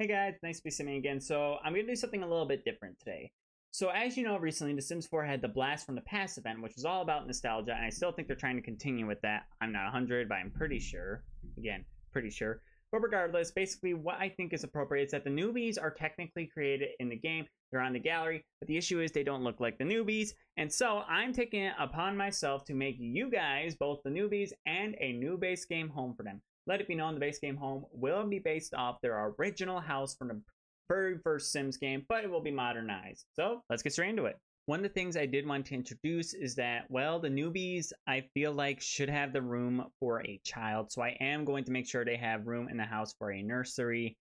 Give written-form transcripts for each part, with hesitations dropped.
Hey guys, nice to be simming again. So I'm going to do something a little bit different today. So as you know, recently The Sims 4 had the Blast from the Past event, which was all about nostalgia, and I still think they're trying to continue with that. I'm not 100, but I'm pretty sure. Again, pretty sure. But regardless, basically what I think is appropriate is that the newbies are technically created in the game. They're on the gallery, but the issue is they don't look like the newbies. And so I'm taking it upon myself to make you guys both the newbies and a new base game home for them. Let it be known the base game home will be based off their original house from the very first Sims game, but it will be modernized. So let's get straight into it. One of the things I did want to introduce is that, well, the newbies, I feel like, should have the room for a child. So I am going to make sure they have room in the house for a nursery.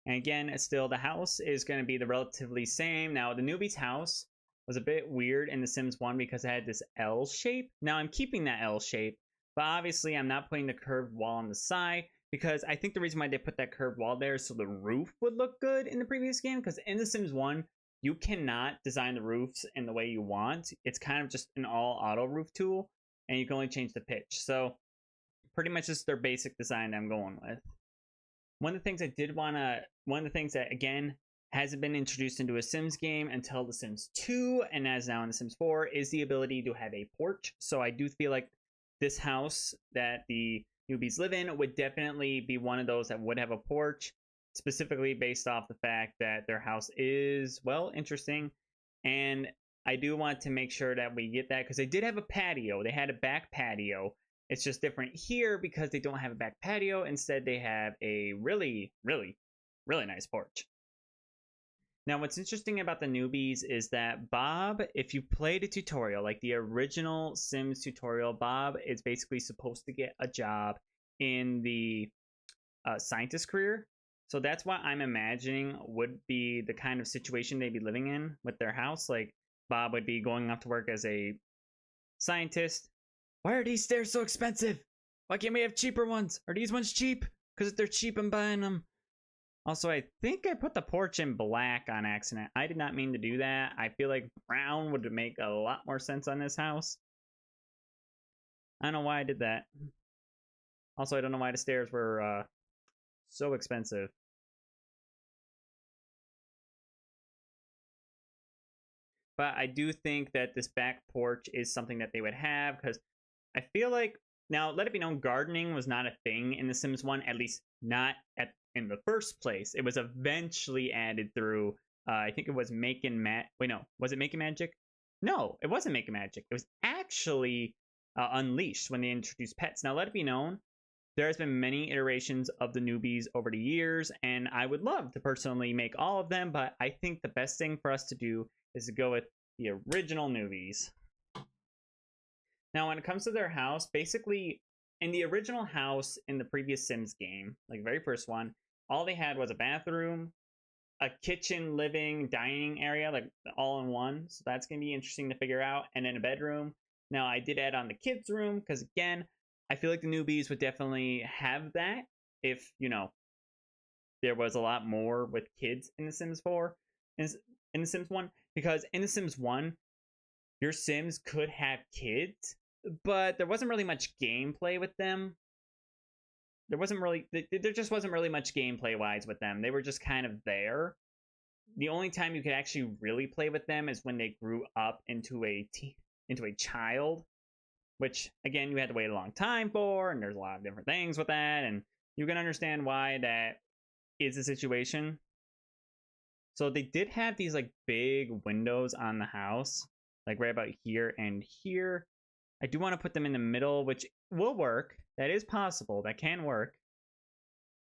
And again, still, the house is going to be the relatively same. Now, the newbies' house was a bit weird in The Sims 1 because it had this L shape. Now, I'm keeping that L shape, but obviously I'm not putting the curved wall on the side because I think the reason why they put that curved wall there is so the roof would look good in the previous game, because in The Sims 1, you cannot design the roofs in the way you want. It's kind of just an all auto roof tool, and you can only change the pitch. So pretty much just their basic design that I'm going with. One of the things that again hasn't been introduced into a Sims game until The Sims 2 and as now in The Sims 4 is the ability to have a porch. So I do feel like this house that the newbies live in would definitely be one of those that would have a porch, specifically based off the fact that their house is, well, interesting. And I do want to make sure that we get that because they did have a patio. They had a back patio. It's just different here because they don't have a back patio. Instead, they have a really, really, really nice porch. Now, what's interesting about the newbies is that Bob, if you play the tutorial, like the original Sims tutorial, Bob is basically supposed to get a job in the scientist career. So that's what I'm imagining would be the kind of situation they'd be living in with their house. Like Bob would be going off to work as a scientist. Why are these stairs so expensive? Why can't we have cheaper ones? Are these ones cheap? Because if they're cheap, I'm buying them. Also, I think I put the porch in black on accident. I did not mean to do that. I feel like brown would make a lot more sense on this house. I don't know why I did that. Also, I don't know why the stairs were so expensive. But I do think that this back porch is something that they would have because I feel like, now let it be known, gardening was not a thing in The Sims 1, at least not in the first place. It was eventually added through, I think it was was it Making Magic? No, it wasn't Making Magic. It was actually Unleashed when they introduced pets. Now let it be known, there has been many iterations of the newbies over the years, and I would love to personally make all of them, but I think the best thing for us to do is to go with the original newbies. Now, when it comes to their house, basically, in the original house in the previous Sims game, like the very first one, all they had was a bathroom, a kitchen, living, dining area, like all in one. So that's going to be interesting to figure out. And then a bedroom. Now, I did add on the kids' room because, again, I feel like the newbies would definitely have that if, there was a lot more with kids in The Sims 4, in The Sims 1. Because in The Sims 1, your Sims could have kids, but there wasn't really much gameplay with them. There just wasn't really much gameplay wise with them. They were just kind of there. The only time you could actually really play with them is when they grew up into a child, which again you had to wait a long time for, and there's a lot of different things with that, and you can understand why that is the situation. So they did have these like big windows on the house, like right about here and here. I do want to put them in the middle, which will work. That is possible. That can work.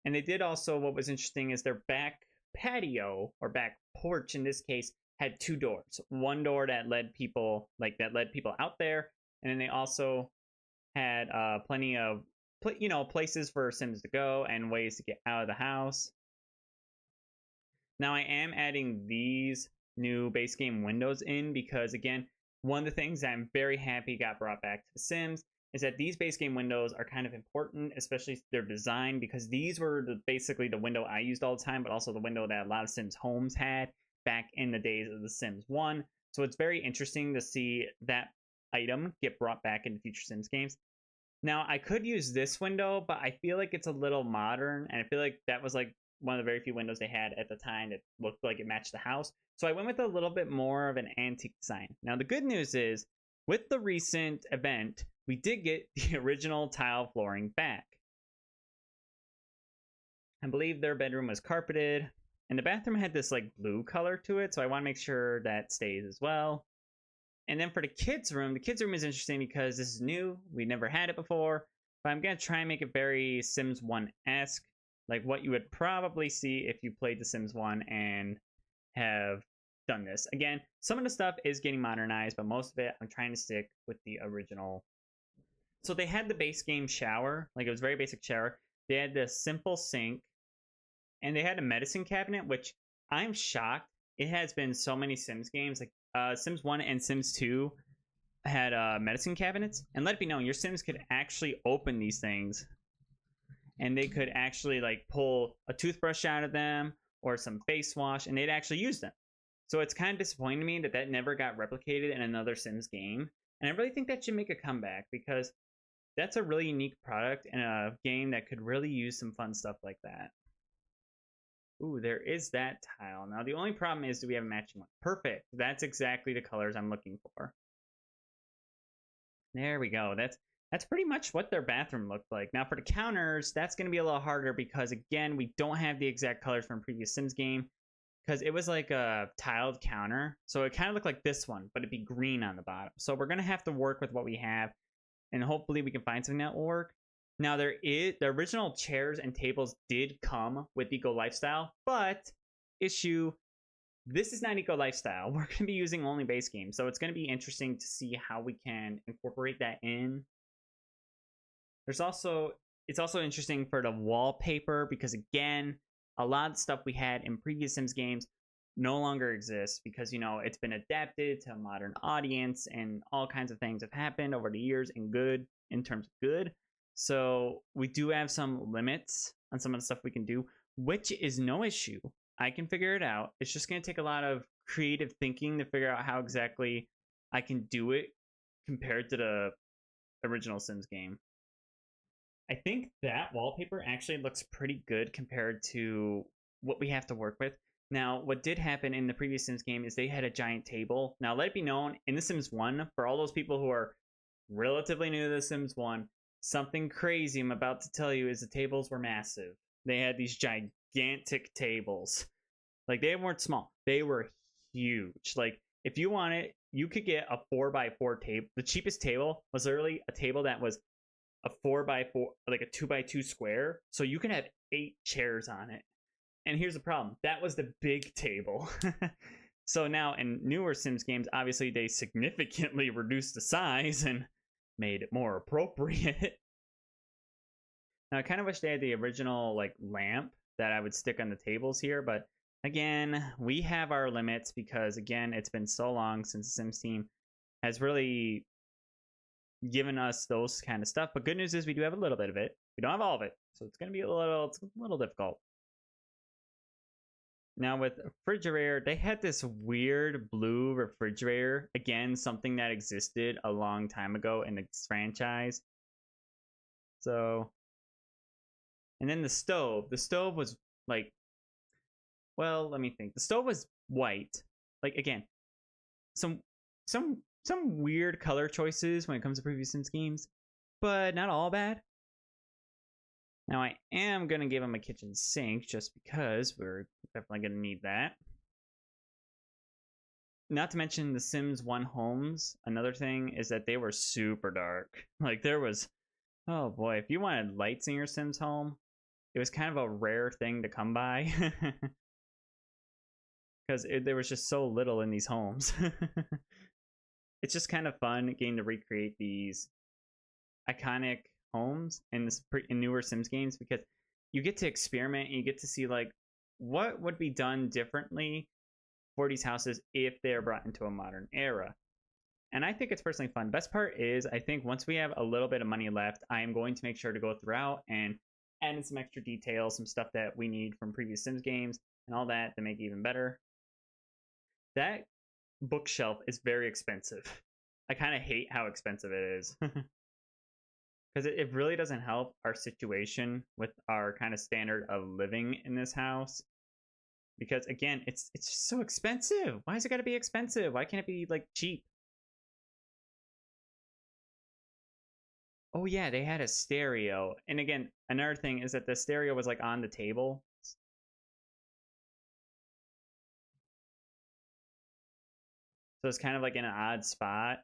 And they did also, what was interesting is their back patio, or back porch in this case, had two doors. One door that led people out there, and then they also had plenty of places for Sims to go and ways to get out of the house. Now I am adding these new base game windows in because, again, one of the things that I'm very happy got brought back to The Sims is that these base game windows are kind of important, especially their design, because these were basically the window I used all the time, but also the window that a lot of Sims homes had back in the days of The Sims 1. So it's very interesting to see that item get brought back into future Sims games. Now, I could use this window, but I feel like it's a little modern, and I feel like that was like one of the very few windows they had at the time that looked like it matched the house. So I went with a little bit more of an antique design. Now the good news is, with the recent event, we did get the original tile flooring back. I believe their bedroom was carpeted, and the bathroom had this like blue color to it, so I want to make sure that stays as well. And then for the kids' room is interesting because this is new. We never had it before, but I'm going to try and make it very Sims 1-esque, like what you would probably see if you played The Sims 1 and have done this. Again, some of the stuff is getting modernized, but most of it I'm trying to stick with the original. So they had the base game shower, like it was very basic shower. They had the simple sink, and they had a medicine cabinet, which I'm shocked. It has been so many Sims games, like Sims 1 and Sims 2 had medicine cabinets, and let it be known, your Sims could actually open these things, and they could actually like pull a toothbrush out of them or some face wash, and they'd actually use them. So it's kind of disappointing to me that that never got replicated in another Sims game, and I really think that should make a comeback because that's a really unique product in a game that could really use some fun stuff like that. Ooh, there is that tile. Now, the only problem is, do we have a matching one? Perfect. That's exactly the colors I'm looking for. There we go. That's pretty much what their bathroom looked like. Now, for the counters, that's going to be a little harder because, again, we don't have the exact colors from previous Sims game because it was like a tiled counter. So it kind of looked like this one, but it'd be green on the bottom. So we're going to have to work with what we have, and hopefully we can find something that will work. Now, the original chairs and tables did come with Eco Lifestyle, but issue, this is not Eco Lifestyle. We're going to be using only base game, so it's going to be interesting to see how we can incorporate that in. It's also interesting for the wallpaper because, again, a lot of stuff we had in previous Sims games no longer exists because, you know, it's been adapted to a modern audience and all kinds of things have happened over the years in terms of good. So we do have some limits on some of the stuff we can do, which is no issue. I can figure it out. It's just going to take a lot of creative thinking to figure out how exactly I can do it compared to the original Sims game. I think that wallpaper actually looks pretty good compared to what we have to work with. Now, what did happen in the previous Sims game is they had a giant table. Now, let it be known, in The Sims 1, for all those people who are relatively new to The Sims 1, something crazy I'm about to tell you is the tables were massive. They had these gigantic tables. Like, they weren't small. They were huge. Like, if you want it, you could get a 4x4 table. The cheapest table was literally a table that was a 4x4, like a 2x2 square. So you can have 8 chairs on it. And here's the problem. That was the big table. So now in newer Sims games, obviously they significantly reduced the size and made it more appropriate. Now, I kind of wish they had the original like lamp that I would stick on the tables here, but again, we have our limits because, again, it's been so long since the Sims team has really given us those kind of stuff. But good news is we do have a little bit of it. We don't have all of it, so it's going to be a little difficult. Now with refrigerator, they had this weird blue refrigerator. Again, something that existed a long time ago in the franchise. So, and then the stove. The stove was like, well, let me think. The stove was white. Like, again, some weird color choices when it comes to previous Sims games, but not all bad. Now, I am going to give him a kitchen sink just because we're definitely going to need that. Not to mention the Sims 1 homes. Another thing is that they were super dark. Like, there was, oh boy, if you wanted lights in your Sims home, it was kind of a rare thing to come by. Because there was just so little in these homes. It's just kind of fun getting to recreate these iconic homes in newer Sims games because you get to experiment and you get to see like what would be done differently for these houses if they're brought into a modern era. And I think it's personally fun. Best part is I think once we have a little bit of money left, I am going to make sure to go throughout and add in some extra details, some stuff that we need from previous Sims games and all that to make it even better. That bookshelf is very expensive. I kind of hate how expensive it is. because it really doesn't help our situation with our kind of standard of living in this house. Because again, it's just so expensive. Why is it gotta be expensive? Why can't it be like cheap? Oh yeah, they had a stereo. And again, another thing is that the stereo was like on the table. So it's kind of like in an odd spot.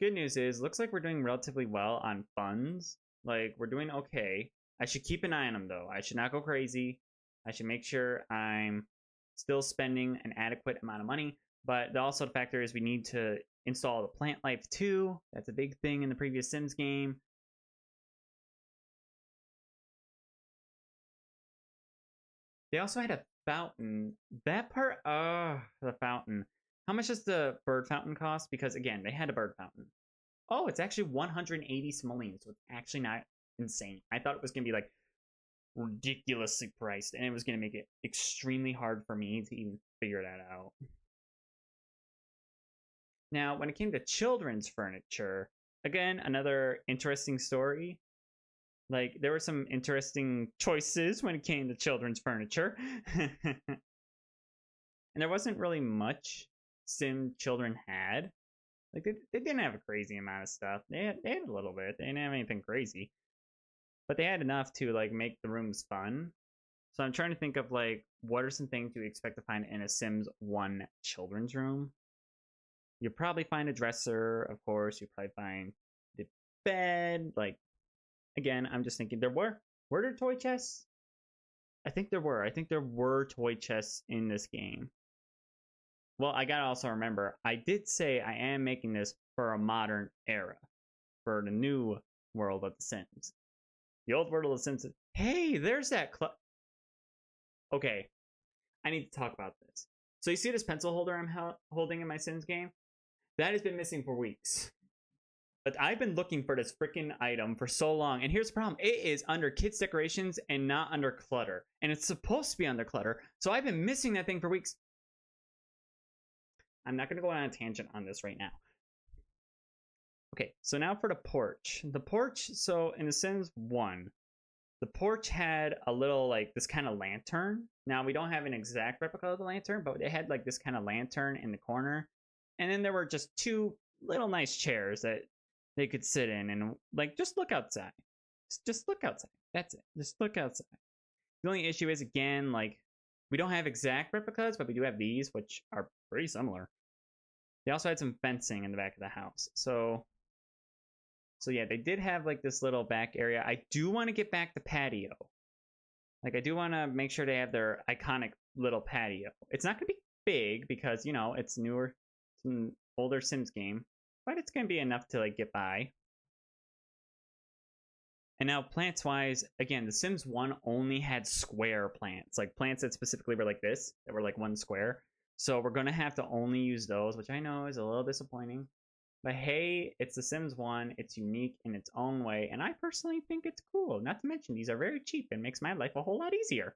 Good news is, looks like we're doing relatively well on funds. Like, we're doing okay. I should keep an eye on them, though. I should not go crazy. I should make sure I'm still spending an adequate amount of money. But also the factor is we need to install the plant life too. That's a big thing in the previous Sims game. They also had a fountain. That part, the fountain. How much does the bird fountain cost? Because again, they had a bird fountain. Oh, it's actually 180 simoleons, so it's actually not insane. I thought it was gonna be like ridiculously priced, and it was gonna make it extremely hard for me to even figure that out. Now, when it came to children's furniture, again, another interesting story. Like, there were some interesting choices when it came to children's furniture. And there wasn't really much Sim children had. Like, they didn't have a crazy amount of stuff. They had a little bit. They didn't have anything crazy. But they had enough to, like, make the rooms fun. So I'm trying to think of, like, what are some things you expect to find in a Sims 1 children's room? You'll probably find a dresser, of course. You'll probably find the bed. Like, again, I'm just thinking were there toy chests? I think there were toy chests in this game. Well, I gotta also remember, I did say I am making this for a modern era, for the new world of The Sims. The old world of The Sims. Hey, there's that Okay, I need to talk about this. So you see this pencil holder I'm holding in my Sims game? That has been missing for weeks. But I've been looking for this freaking item for so long, and here's the problem. It is under kids decorations and not under clutter. And it's supposed to be under clutter, so I've been missing that thing for weeks. I'm not going to go on a tangent on this right now. Okay, so now for the porch. The porch, so in The Sims 1, the porch had a little, like, this kind of lantern. Now, we don't have an exact replica of the lantern, but it had, like, this kind of lantern in the corner. And then there were just two little nice chairs that they could sit in and, like, just look outside. Just look outside. That's it. Just look outside. The only issue is, again, like, we don't have exact replicas, but we do have these, which are pretty similar. They also had some fencing in the back of the house. So yeah, they did have, like, this little back area. I do want to get back the patio. Like, I do want to make sure they have their iconic little patio. It's not going to be big because, you know, it's newer, it's an older Sims game. But it's going to be enough to, like, get by. And now plants-wise, again, The Sims 1 only had square plants. Like, plants that specifically were like this, that were like one square. So we're going to have to only use those, which I know is a little disappointing. But hey, it's The Sims 1. It's unique in its own way. And I personally think it's cool. Not to mention, these are very cheap and makes my life a whole lot easier.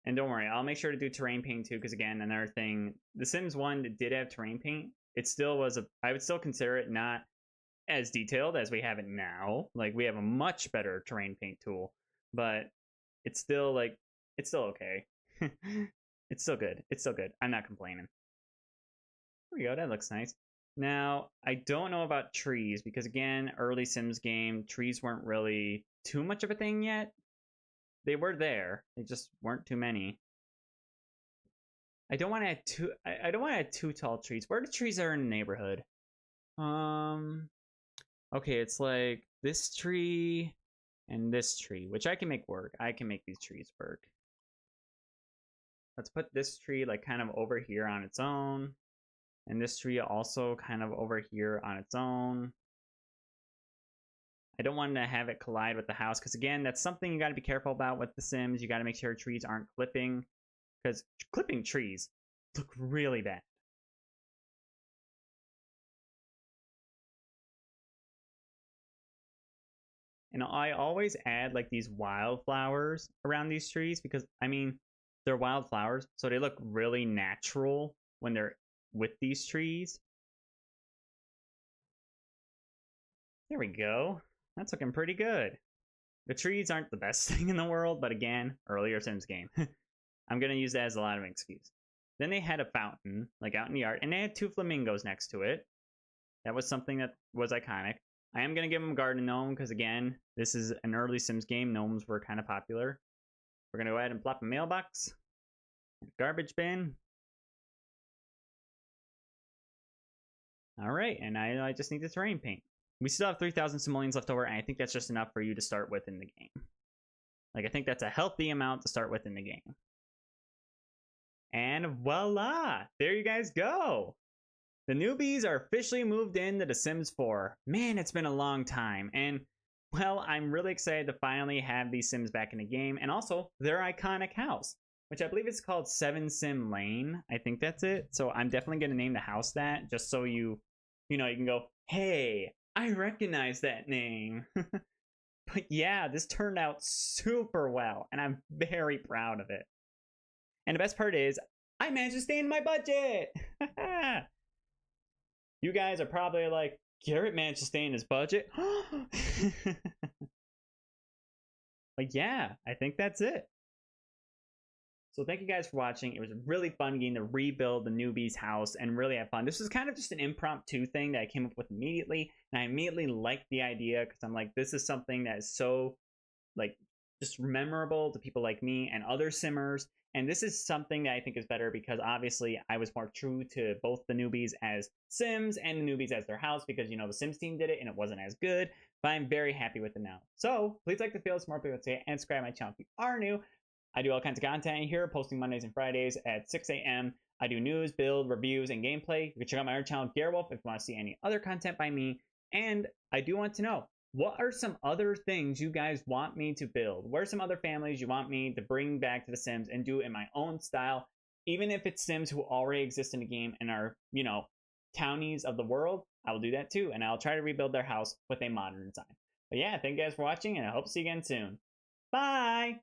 And don't worry, I'll make sure to do terrain paint too, because again, another thing, The Sims 1 did have terrain paint. It still was I would still consider it not as detailed as we have it now. Like, we have a much better terrain paint tool, but it's still, like, it's still okay. It's still good. It's still good. I'm not complaining. There we go. That looks nice. Now, I don't know about trees because, again, early Sims game, trees weren't really too much of a thing yet. They were there. They just weren't too many. I don't want to add too. I don't want to add too tall trees. Where the trees are in the neighborhood? Okay, it's like this tree and this tree, which I can make work. I can make these trees work. Let's put this tree, like, kind of over here on its own, and this tree also kind of over here on its own. I don't want to have it collide with the house because, again, that's something you got to be careful about with The Sims. You got to make sure trees aren't clipping, because clipping trees look really bad. And I always add, like, these wildflowers around these trees because, I mean, they're wildflowers, so they look really natural when they're with these trees. There we go. That's looking pretty good. The trees aren't the best thing in the world, but again, earlier Sims game. I'm going to use that as a lot of an excuse. Then they had a fountain, like out in the yard, and they had 2 flamingos next to it. That was something that was iconic. I am going to give them a garden gnome because, again, this is an early Sims game. Gnomes were kind of popular. We're going to go ahead and plop a mailbox, garbage bin. All right, and I just need the terrain paint. We still have 3,000 simoleons left over, and I think that's just enough for you to start with in the game. Like, I think that's a healthy amount to start with in the game. And voila! There you guys go! The newbies are officially moved into The Sims 4. Man, it's been a long time. And, well, I'm really excited to finally have these Sims back in the game. And also, their iconic house, which I believe is called 7 Sim Lane. I think that's it. So I'm definitely going to name the house that, just so you can go, hey, I recognize that name. But yeah, this turned out super well, and I'm very proud of it. And the best part is, I managed to stay in my budget! You guys are probably like, Garrett managed to stay in his budget? But yeah, I think that's it. So thank you guys for watching. It was a really fun game to rebuild the newbies house and really have fun. This was kind of just an impromptu thing that I came up with immediately. And I immediately liked the idea because I'm like, this is something that is so like just memorable to people like me and other simmers. And this is something that I think is better because obviously I was more true to both the newbies as Sims and the newbies as their house because, you know, the Sims team did it and it wasn't as good. But I'm very happy with it now. So please like the video, more people would say, and subscribe to my channel if you are new. I do all kinds of content here, posting Mondays and Fridays at 6 a.m. I do news, build, reviews, and gameplay. You can check out my other channel, Garrwolf, if you want to see any other content by me. And I do want to know, what are some other things you guys want me to build? What are some other families you want me to bring back to The Sims and do in my own style? Even if it's Sims who already exist in the game and are, you know, townies of the world, I will do that too. And I'll try to rebuild their house with a modern design. But yeah, thank you guys for watching, and I hope to see you again soon. Bye!